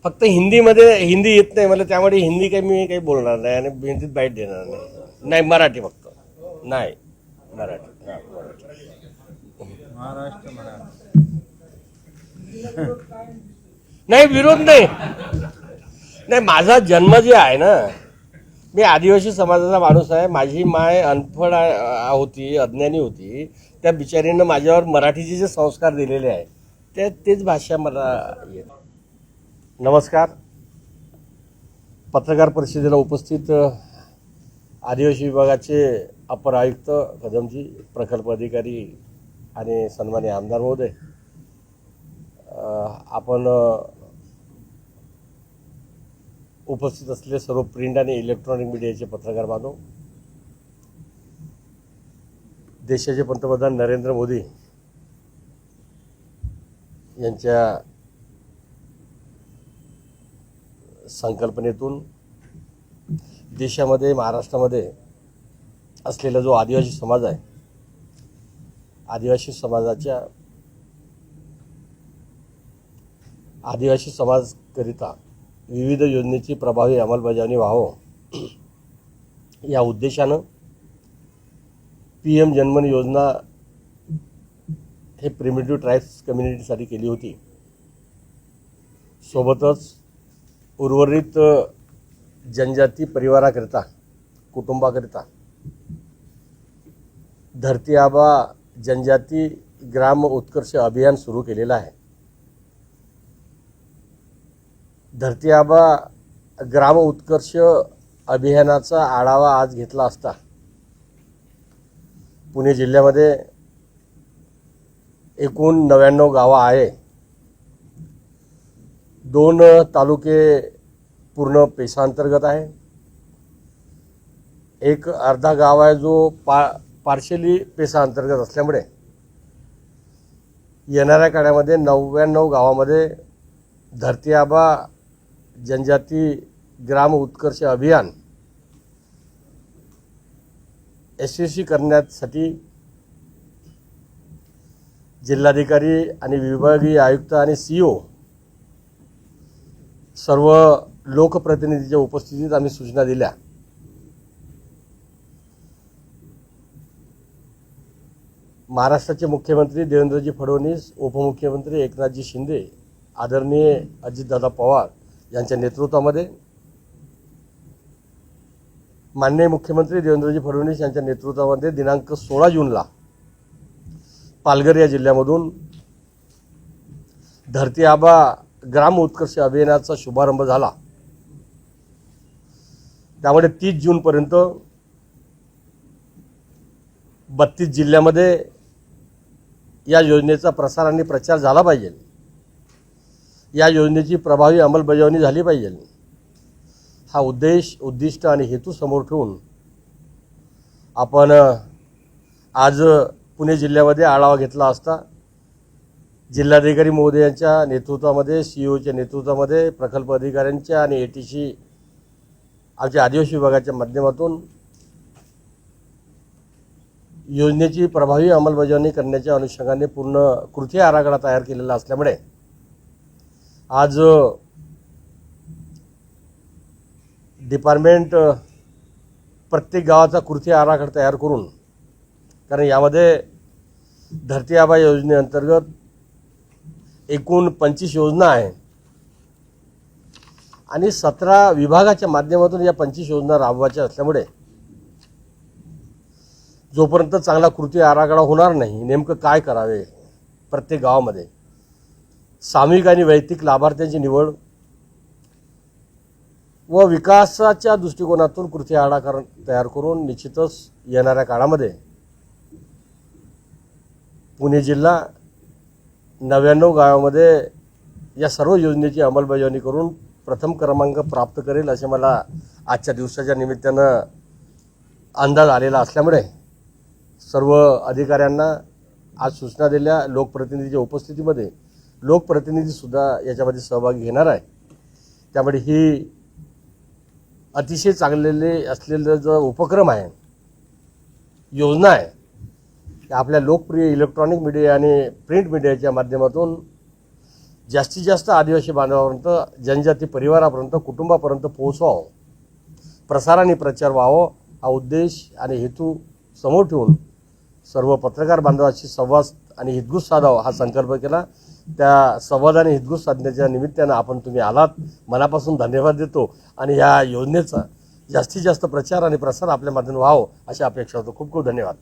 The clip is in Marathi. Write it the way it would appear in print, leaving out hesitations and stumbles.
फक्त हिंदीमध्ये हिंदी येत नाही मला, त्यामुळे हिंदी काही मी काही बोलणार नाही आणि हिंदीत बाईट देणार नाही. नाही, मराठी फक्त. नाही, मराठी. महाराष्ट्र मराठी नाही, विरोध नाही. नाही, माझा जन्म जे आहे ना, मी आदिवासी समाजाचा माणूस आहे. माझी माय अनपढ होती, अज्ञानी होती. त्या बिचारीनं माझ्यावर मराठीचे जे संस्कार दिलेले आहे तेच भाषा मला येत. नमस्कार. पत्रकार परिषदेला उपस्थित आदिवासी विभागाचे अपर आयुक्त कदमजी, प्रकल्प अधिकारी आणि सन्माननीय आमदार महोदय, आपण उपस्थित असलेले सर्व प्रिंट आणि इलेक्ट्रॉनिक मीडियाचे पत्रकार बांधव, देशाचे पंतप्रधान नरेंद्र मोदी यांच्या संकल्पनेतून देशामध्ये, महाराष्ट्रामध्ये असलेला जो आदिवासी समाज आहे, आदिवासी समाजाकरिता विविध योजनेची प्रभावी अंमलबजावणी व्हावं या उद्देशानं PM जनमन योजना हे प्रिमिटिव्ह ट्राईब्स कम्युनिटीसाठी केली होती. सोबतच उर्वरित जनजाती परिवाराकरिता, कुटुंबाकरिता धरती आबा जनजाती ग्राम उत्कर्ष अभियान सुरू केलेलं आहे. धरती आबा ग्राम उत्कर्ष अभियानाचा आढावा आज घेतला असता पुणे जिल्ह्यामध्ये एकूण 99 गावं आहे. 2 तालुके पूर्ण पेशांतर्गत आहे. एक अर्धा गाव आहे जो पार्शली पेसा अंतर्गत असल्यामुळे येणाऱ्या काळामध्ये 99 गावामध्ये धरती आबा जनजाती ग्राम उत्कर्ष अभियान यशस्वी करण्यासाठी जिल्हाधिकारी आणि विभागीय आयुक्त आणि CEO सर्व लोकप्रतिनिधीच्या उपस्थितीत आम्ही सूचना दिल्या. महाराष्ट्राचे मुख्यमंत्री देवेंद्रजी फडणवीस, उपमुख्यमंत्री एकनाथजी शिंदे, आदरणीय अजितदादा पवार यांच्या नेतृत्वामध्ये, माननीय मुख्यमंत्री देवेंद्रजी फडणवीस यांच्या नेतृत्वामध्ये दिनांक 16 जूनला पालघर या जिल्ह्यामधून धरती आबा ग्राम उत्कर्ष अभियानाचा शुभारंभ झाला. त्यामुळे 30 जूनपर्यंत 32 जिल्ह्यामध्ये या योजनेचा प्रसार आणि प्रचार झाला पाहिजे. या योजनेची प्रभावी अंमलबजावणी झाली पाहिजे. हा उद्दिष्ट आणि हेतू समोर ठेवून आपण आज पुणे जिल्ह्यामध्ये आढावा घेतला असता जिल्हाधिकारी महोदयांच्या नेतृत्वामध्ये, COच्या नेतृत्वामध्ये, प्रकल्प अधिकाऱ्यांच्या आणि ATC आमच्या आदिवासी विभागाच्या माध्यमातून योजनेची प्रभावी अंमलबजावणी करण्याच्या अनुषंगाने पूर्ण कृती आराखडा तयार केलेला असल्यामुळे आज डिपार्टमेंट प्रत्येक गावाचा कृती आराखडा तयार करून, कारण यामध्ये धरती आबा योजनेअंतर्गत एकूण 25 योजना आहे आणि 17 विभागाच्या माध्यमातून या 25 योजना राबवायच्या असल्यामुळे जोपर्यंत चांगला कृती आराखडा होणार नाही, नेमकं काय करावे, प्रत्येक गावामध्ये सामूहिक आणि वैयक्तिक लाभार्थ्यांची निवड व विकासाच्या दृष्टिकोनातून कृती आराखडा तयार करून निश्चितच येणाऱ्या काळामध्ये पुणे जिल्हा 99 गावामध्ये या सर्व योजनेची अंमलबजावणी करून प्रथम क्रमांक प्राप्त करेल असे मला आजच्या दिवसाच्या निमित्तानं अंदाज आलेला असल्यामुळे सर्व अधिकाऱ्यांना आज सूचना दिल्या. लोकप्रतिनिधीच्या उपस्थितीमध्ये लोकप्रतिनिधीसुद्धा याच्यामध्ये सहभागी घेणार आहे. त्यामुळे ही अतिशय चांगलेले असलेलं जो उपक्रम आहे, योजना आहे, आपल्या लोकप्रिय इलेक्ट्रॉनिक मीडिया आणि प्रिंट मीडियाच्या माध्यमातून जास्तीत जास्त आदिवासी बांधवापर्यंत, जनजाती परिवारापर्यंत, कुटुंबापर्यंत पोहोचवावं, प्रसार आणि प्रचार व्हावं हा उद्देश आणि हेतू समोर ठेवून सर्व पत्रकार बांधवांशी संवाद आणि हितगुज साधावा हा संकल्प केला. त्या संवाद आणि हितगुज साधण्याच्या निमित्तानं आपण तुम्ही आलात, मनापासून धन्यवाद देतो आणि या योजनेचा जास्तीत जास्त प्रचार आणि प्रसार आपल्या माध्यमातून व्हावं अशी अपेक्षा होतो. खूप खूप धन्यवाद.